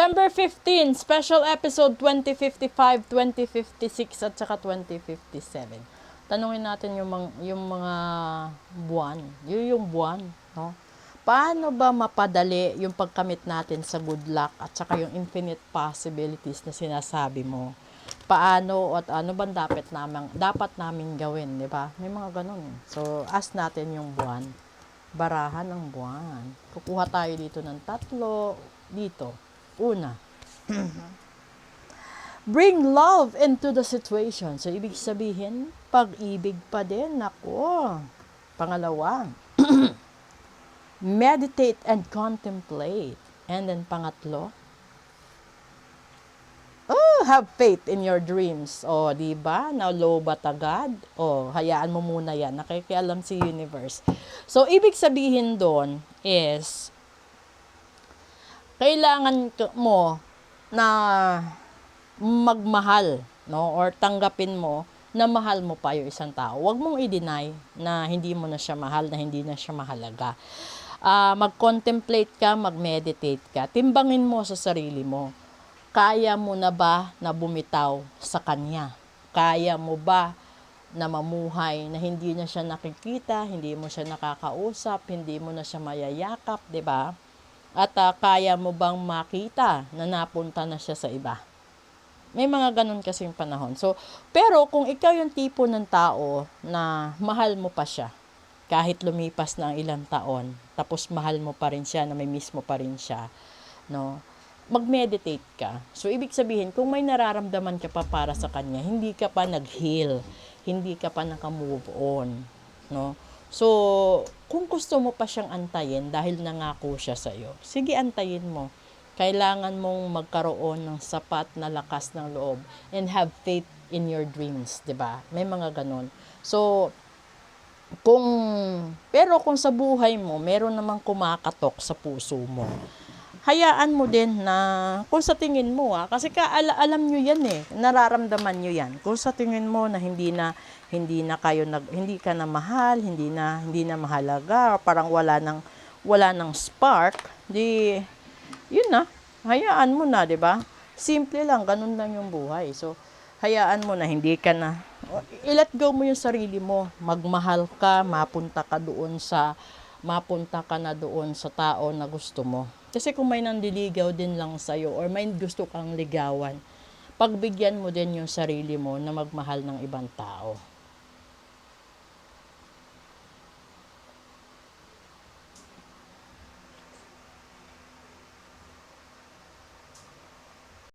November 15, special episode 2055, 2056 at saka 2057. Tanungin natin yung mga buwan. Yung buwan, no? Paano ba mapadali yung pagkamit natin sa good luck at saka yung infinite possibilities na sinasabi mo? Paano at ano ba dapat namin gawin, di ba? May mga ganun. So, ask natin yung buwan. Barahan ng buwan. Kukuha tayo dito ng 3 dito. Una, bring love into the situation. So, ibig sabihin, pag-ibig pa din. Ako. Pangalawa, meditate and contemplate. And then, pangatlo, have faith in your dreams. O, di ba? Naulobat agad. O, hayaan mo muna yan. Nakikialam si universe. So, ibig sabihin doon is, kailangan mo na magmahal, no? Or tanggapin mo na mahal mo pa yung isang tao. Huwag mong i-deny na hindi mo na siya mahal, na hindi na siya mahalaga. Mag-contemplate ka, mag-meditate ka. Timbangin mo sa sarili mo. Kaya mo na ba na bumitaw sa kanya? Kaya mo ba na mamuhay na hindi na siya nakikita, hindi mo siya nakakausap, hindi mo na siya mayayakap, 'di ba? At kaya mo bang makita na napunta na siya sa iba? May mga ganun kasing panahon. So, pero kung ikaw yung tipo ng tao na mahal mo pa siya, kahit lumipas na ang ilang taon, tapos mahal mo pa rin siya, na may miss mo pa rin siya, no? Mag-meditate ka. So, ibig sabihin, kung may nararamdaman ka pa para sa kanya, hindi ka pa nag-heal, hindi ka pa naka-move on, no? So, kung gusto mo pa siyang antayin dahil nangako siya sa iyo, sige, antayin mo. Kailangan mong magkaroon ng sapat na lakas ng loob and have faith in your dreams, 'di ba? May mga ganun. So, pero kung sa buhay mo, meron namang kumakatok sa puso mo, hayaan mo din na kung sa tingin mo, kasi alam nyo yan nararamdaman nyo yan. Kung sa tingin mo na hindi ka na mahal, hindi na mahalaga, parang wala nang spark, di yun na, hayaan mo na, 'di ba? Simple lang, ganun lang yung buhay. So, hayaan mo na, i-let go mo yung sarili mo. Magmahal ka, mapunta ka na doon sa tao na gusto mo. Kasi kung may nandiligaw din lang sa'yo or may gusto kang ligawan, pagbigyan mo din yung sarili mo na magmahal ng ibang tao.